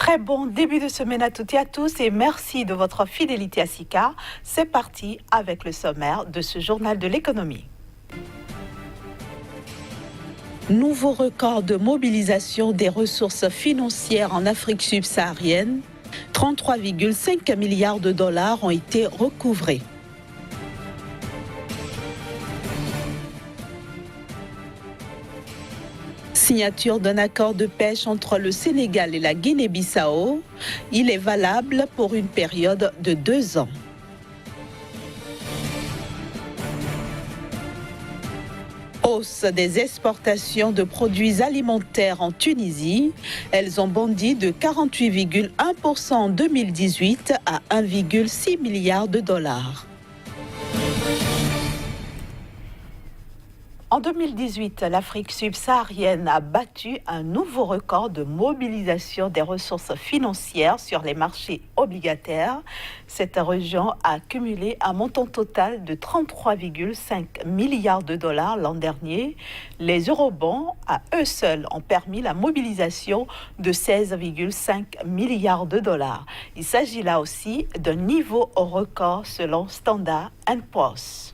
Très bon début de semaine à toutes et à tous et merci de votre fidélité à SICA. C'est parti avec le sommaire de ce journal de l'économie. Nouveau record de mobilisation des ressources financières en Afrique subsaharienne. 33,5 milliards de dollars ont été recouvrés. Signature d'un accord de pêche entre le Sénégal et la Guinée-Bissau. Il est valable pour une période de 2 ans. Hausse des exportations de produits alimentaires en Tunisie. Elles ont bondi de 48,1% en 2018 à 1,6 milliard de dollars. En 2018, l'Afrique subsaharienne a battu un nouveau record de mobilisation des ressources financières sur les marchés obligataires. Cette région a cumulé un montant total de 33,5 milliards de dollars l'an dernier. Les eurobonds, à eux seuls, ont permis la mobilisation de 16,5 milliards de dollars. Il s'agit là aussi d'un niveau au record selon Standard & Poor's.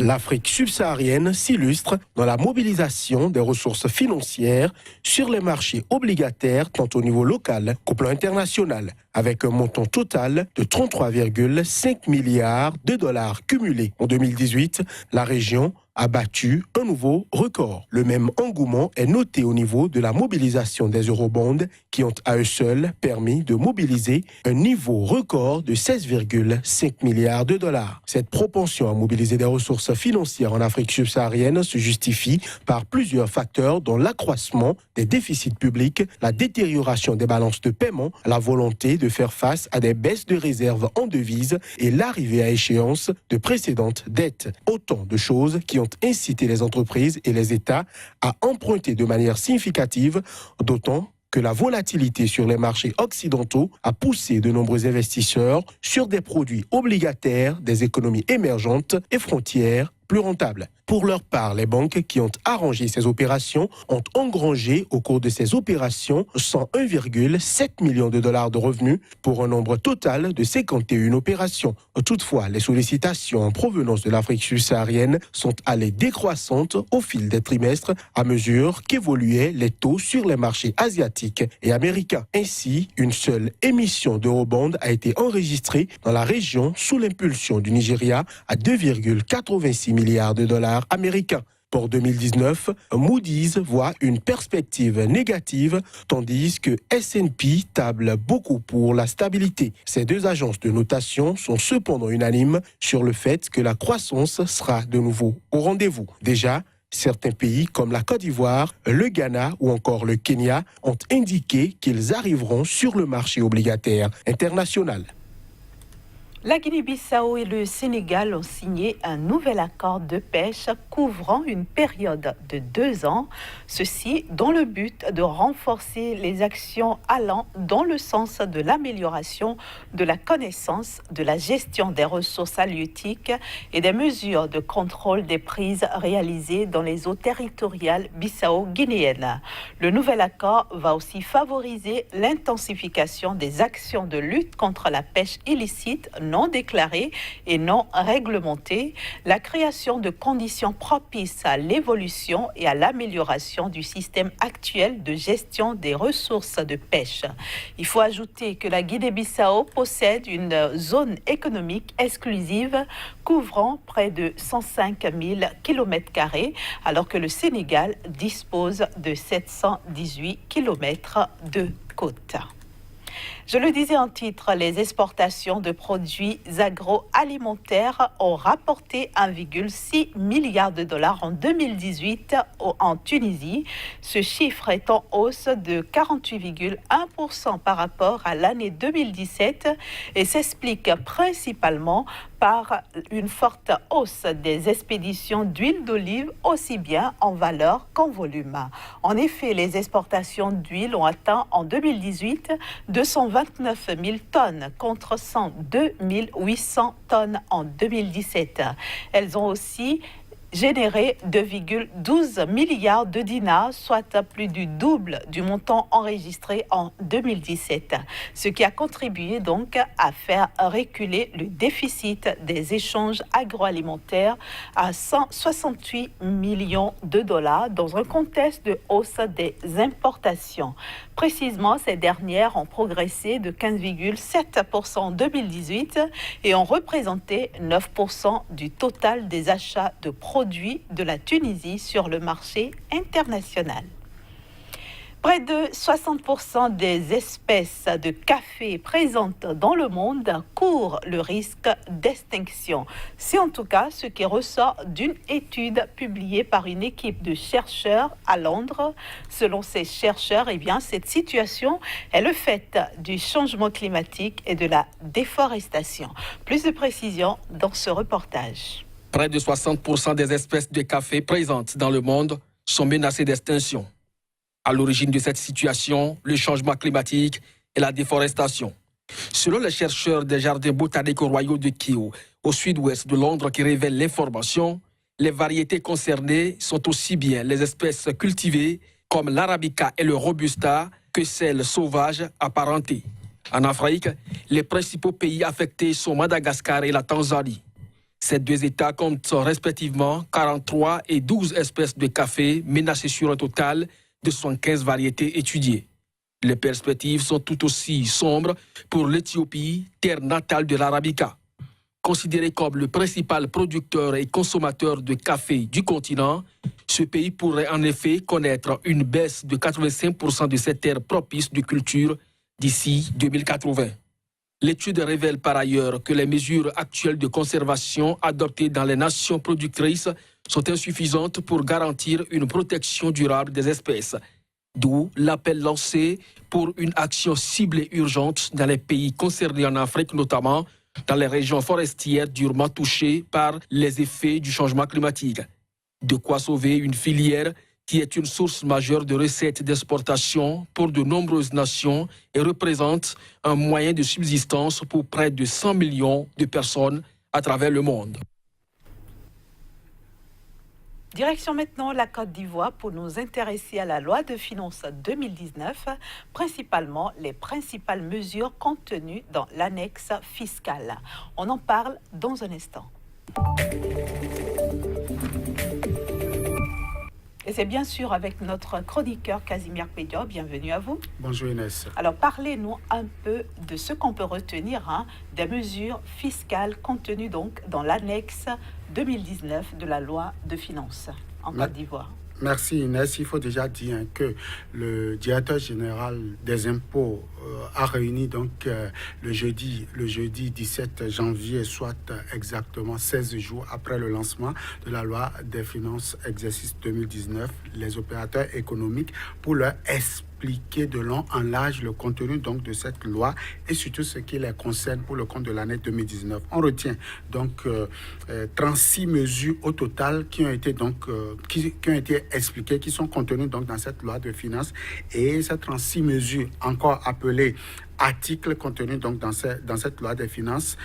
L'Afrique subsaharienne s'illustre dans la mobilisation des ressources financières sur les marchés obligataires tant au niveau local qu'au plan international, avec un montant total de 33,5 milliards de dollars cumulés. En 2018, la région a battu un nouveau record. Le même engouement est noté au niveau de la mobilisation des eurobonds qui ont à eux seuls permis de mobiliser un niveau record de 16,5 milliards de dollars. Cette propension à mobiliser des ressources financières en Afrique subsaharienne se justifie par plusieurs facteurs dont l'accroissement des déficits publics, la détérioration des balances de paiement, la volonté de faire face à des baisses de réserves en devises et l'arrivée à échéance de précédentes dettes. Autant de choses qui ont incité les entreprises et les États à emprunter de manière significative, d'autant que la volatilité sur les marchés occidentaux a poussé de nombreux investisseurs sur des produits obligataires des économies émergentes et frontières plus rentables. Pour leur part, les banques qui ont arrangé ces opérations ont engrangé au cours de ces opérations 101,7 millions de dollars de revenus pour un nombre total de 51 opérations. Toutefois, les sollicitations en provenance de l'Afrique subsaharienne sont allées décroissantes au fil des trimestres à mesure qu'évoluaient les taux sur les marchés asiatiques et américains. Ainsi, une seule émission d'eurobonds a été enregistrée dans la région sous l'impulsion du Nigeria à 2,86 milliards de dollars américains. Pour 2019, Moody's voit une perspective négative, tandis que S&P table beaucoup pour la stabilité. Ces deux agences de notation sont cependant unanimes sur le fait que la croissance sera de nouveau au rendez-vous. Déjà, certains pays comme la Côte d'Ivoire, le Ghana ou encore le Kenya ont indiqué qu'ils arriveront sur le marché obligataire international. La Guinée-Bissau et le Sénégal ont signé un nouvel accord de pêche couvrant une période de 2 ans, ceci dans le but de renforcer les actions allant dans le sens de l'amélioration de la connaissance, de la gestion des ressources halieutiques et des mesures de contrôle des prises réalisées dans les eaux territoriales bissau-guinéennes. Le nouvel accord va aussi favoriser l'intensification des actions de lutte contre la pêche illicite non déclarée et non réglementée, la création de conditions propices à l'évolution et à l'amélioration du système actuel de gestion des ressources de pêche. Il faut ajouter que la Guinée-Bissau possède une zone économique exclusive couvrant près de 105 000 km², alors que le Sénégal dispose de 718 km de côte. Je le disais en titre, les exportations de produits agroalimentaires ont rapporté 1,6 milliard de dollars en 2018 en Tunisie. Ce chiffre est en hausse de 48,1% par rapport à l'année 2017 et s'explique principalement par une forte hausse des expéditions d'huile d'olive, aussi bien en valeur qu'en volume. En effet, les exportations d'huile ont atteint en 2018 229 000 tonnes contre 102 800 tonnes en 2017. Elles ont aussi généré 2,12 milliards de dinars, soit plus du double du montant enregistré en 2017, ce qui a contribué donc à faire reculer le déficit des échanges agroalimentaires à 168 millions de dollars dans un contexte de hausse des importations. Précisément, ces dernières ont progressé de 15,7% en 2018 et ont représenté 9% du total des achats de produits de la Tunisie sur le marché international. Près de 60% des espèces de café présentes dans le monde courent le risque d'extinction. C'est en tout cas ce qui ressort d'une étude publiée par une équipe de chercheurs à Londres. Selon ces chercheurs, cette situation est le fait du changement climatique et de la déforestation. Plus de précisions dans ce reportage. Près de 60% des espèces de café présentes dans le monde sont menacées d'extinction. À l'origine de cette situation, le changement climatique et la déforestation. Selon les chercheurs des jardins botaniques royaux de Kew, au sud-ouest de Londres, qui révèlent l'information, les variétés concernées sont aussi bien les espèces cultivées comme l'arabica et le robusta que celles sauvages apparentées. En Afrique, les principaux pays affectés sont Madagascar et la Tanzanie. Ces deux États comptent respectivement 43 et 12 espèces de café menacées sur un total de 75 variétés étudiées. Les perspectives sont tout aussi sombres pour l'Éthiopie, terre natale de l'arabica. Considéré comme le principal producteur et consommateur de café du continent, ce pays pourrait en effet connaître une baisse de 85% de ses terres propices de culture d'ici 2080. L'étude révèle par ailleurs que les mesures actuelles de conservation adoptées dans les nations productrices sont insuffisantes pour garantir une protection durable des espèces. D'où l'appel lancé pour une action ciblée urgente dans les pays concernés en Afrique, notamment dans les régions forestières durement touchées par les effets du changement climatique. De quoi sauver une filière qui est une source majeure de recettes d'exportation pour de nombreuses nations et représente un moyen de subsistance pour près de 100 millions de personnes à travers le monde. Direction maintenant la Côte d'Ivoire pour nous intéresser à la loi de finances 2019, principalement les principales mesures contenues dans l'annexe fiscale. On en parle dans un instant. Et c'est bien sûr avec notre chroniqueur Casimir Pédio. Bienvenue à vous. Bonjour Inès. Alors parlez-nous un peu de ce qu'on peut retenir des mesures fiscales contenues donc dans l'annexe 2019 de la loi de finances en Côte d'Ivoire. Merci Inès. Il faut déjà dire que le directeur général des impôts a réuni donc le jeudi 17 janvier, soit exactement 16 jours après le lancement de la loi des finances exercice 2019, les opérateurs économiques pour leur expliquer de long en large le contenu donc de cette loi et surtout ce qui les concerne pour le compte de l'année 2019. On retient donc 36 mesures au total qui ont été donc qui ont été expliquées, qui sont contenues donc dans cette loi de finances, et ces 36 mesures encore appelées articles contenus donc dans cette loi des finances.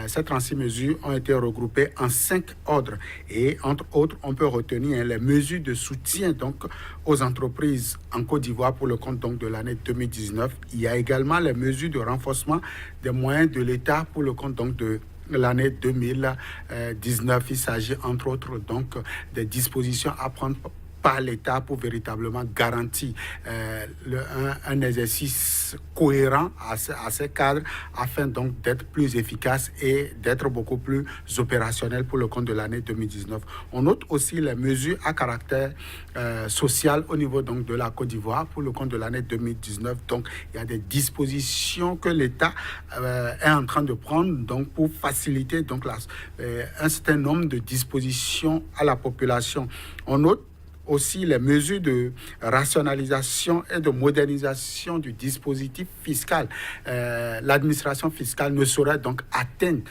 Ces 36 mesures ont été regroupées en 5 ordres et entre autres, on peut retenir les mesures de soutien donc aux entreprises en Côte d'Ivoire pour le compte donc de l'année 2019. Il y a également les mesures de renforcement des moyens de l'État pour le compte donc de l'année 2019. Il s'agit entre autres donc des dispositions à prendre par l'État pour véritablement garantir un exercice cohérent à ces cadres afin donc d'être plus efficace et d'être beaucoup plus opérationnel pour le compte de l'année 2019. On note aussi les mesures à caractère social au niveau donc de la Côte d'Ivoire pour le compte de l'année 2019. Donc il y a des dispositions que l'État est en train de prendre donc pour faciliter donc un certain nombre de dispositions à la population. On note aussi les mesures de rationalisation et de modernisation du dispositif fiscal. L'administration fiscale ne saurait donc atteindre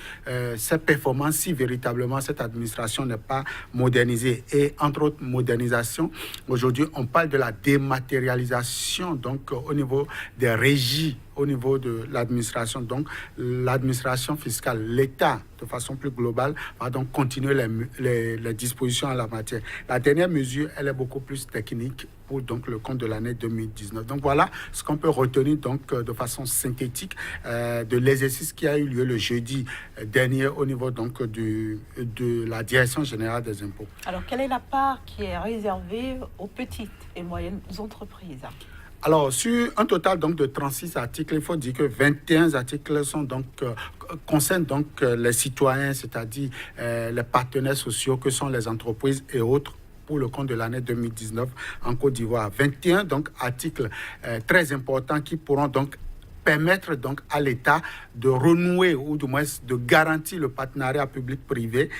ses performances si véritablement cette administration n'est pas modernisée. Et entre autres modernisations, aujourd'hui on parle de la dématérialisation donc au niveau des régies, au niveau de l'administration. Donc l'administration fiscale, l'État de façon plus globale, va donc continuer les dispositions en la matière. La dernière mesure, elle est beaucoup plus technique pour donc le compte de l'année 2019. Donc voilà ce qu'on peut retenir donc de façon synthétique de l'exercice qui a eu lieu le jeudi dernier au niveau donc de la Direction générale des impôts. Alors, quelle est la part qui est réservée aux petites et moyennes entreprises? Alors, sur un total donc de 36 articles, il faut dire que 21 articles sont donc concernent donc les citoyens, c'est-à-dire les partenaires sociaux que sont les entreprises et autres pour le compte de l'année 2019 en Côte d'Ivoire. 21 donc articles très importants qui pourront donc permettre donc à l'État de renouer ou du moins de garantir le partenariat public-privé.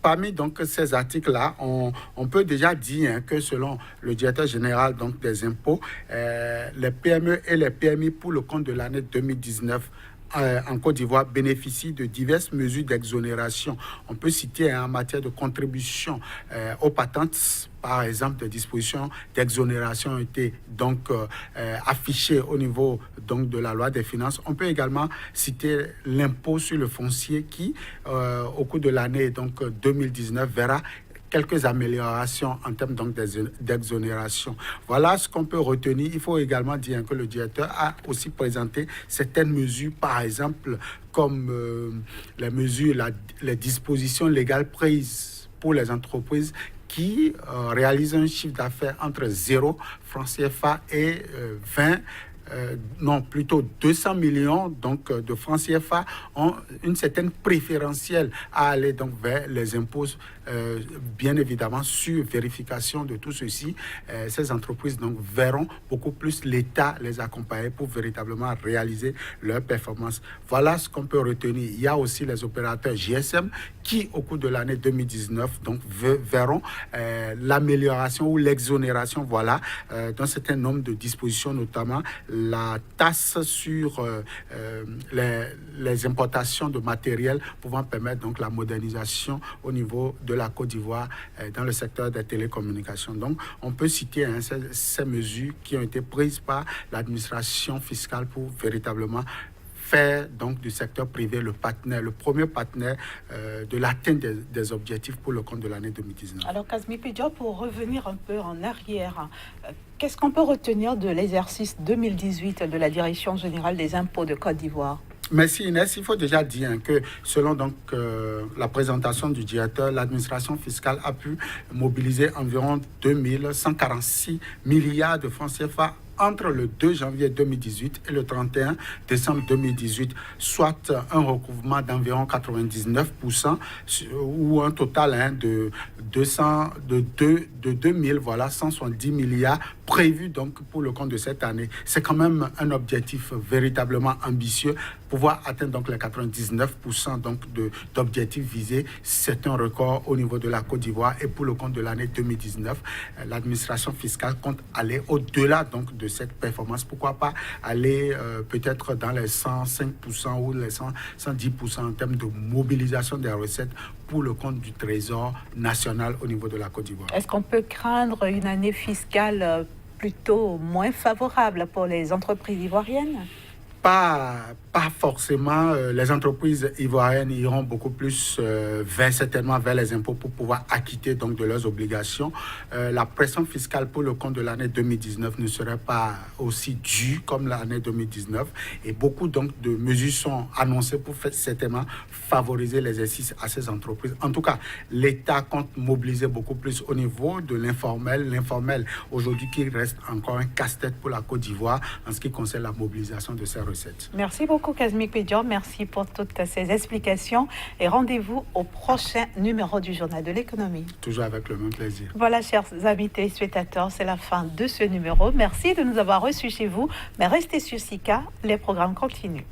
Parmi donc ces articles-là, on peut déjà dire que selon le directeur général donc des impôts, les PME et les PMI pour le compte de l'année 2019 en Côte d'Ivoire bénéficient de diverses mesures d'exonération. On peut citer en matière de contribution aux patentes. Par exemple, des dispositions d'exonération ont été donc affichées au niveau donc de la loi des finances. On peut également citer l'impôt sur le foncier qui, au cours de l'année donc 2019, verra quelques améliorations en termes donc d'exonération. Voilà ce qu'on peut retenir. Il faut également dire que le directeur a aussi présenté certaines mesures, par exemple, comme les mesures, les dispositions légales prises pour les entreprises qui réalisent un chiffre d'affaires entre 0 francs CFA et 200 millions donc, de francs CFA ont une certaine préférentielle à aller donc vers les impôts, bien évidemment sur vérification de tout ceci. Ces entreprises donc verront beaucoup plus l'État les accompagner pour véritablement réaliser leur performance. Voilà ce qu'on peut retenir. Il y a aussi les opérateurs GSM qui, au cours de l'année 2019, donc verront l'amélioration ou l'exonération, voilà, d'un certain nombre de dispositions, notamment la taxe sur les importations de matériel pouvant permettre donc la modernisation au niveau de la Côte d'Ivoire dans le secteur des télécommunications. Donc, on peut citer ces mesures qui ont été prises par l'administration fiscale pour véritablement faire donc du secteur privé le premier partenaire de l'atteinte des objectifs pour le compte de l'année 2019. Alors, Kazmi Pidjo, pour revenir un peu en arrière, qu'est-ce qu'on peut retenir de l'exercice 2018 de la Direction générale des impôts de Côte d'Ivoire? Merci Inès. Il faut déjà dire que selon donc la présentation du directeur, l'administration fiscale a pu mobiliser environ 2146 milliards de francs CFA entre le 2 janvier 2018 et le 31 décembre 2018, soit un recouvrement d'environ 99%, ou un total de 170 milliards prévus donc pour le compte de cette année. C'est quand même un objectif véritablement ambitieux. Pouvoir atteindre donc les 99% donc d'objectifs visés, c'est un record au niveau de la Côte d'Ivoire. Et pour le compte de l'année 2019, l'administration fiscale compte aller au-delà donc de cette performance. Pourquoi pas aller peut-être dans les 105% ou les 110% en termes de mobilisation des recettes pour le compte du Trésor national au niveau de la Côte d'Ivoire. Est-ce qu'on peut craindre une année fiscale plutôt moins favorable pour les entreprises ivoiriennes? Pas forcément. Les entreprises ivoiriennes iront beaucoup plus certainement vers les impôts pour pouvoir acquitter donc de leurs obligations. La pression fiscale pour le compte de l'année 2019 ne serait pas aussi dure comme l'année 2019 et beaucoup donc de mesures sont annoncées pour certainement favoriser l'exercice à ces entreprises. En tout cas, l'État compte mobiliser beaucoup plus au niveau de l'informel. L'informel aujourd'hui qui reste encore un casse-tête pour la Côte d'Ivoire en ce qui concerne la mobilisation de ces recettes. Merci beaucoup Kazmi Pidjo, merci pour toutes ces explications et rendez-vous au prochain numéro du Journal de l'économie. Toujours avec le même plaisir. Voilà, chers amis téléspectateurs, c'est la fin de ce numéro. Merci de nous avoir reçus chez vous, mais restez sur SICA, les programmes continuent.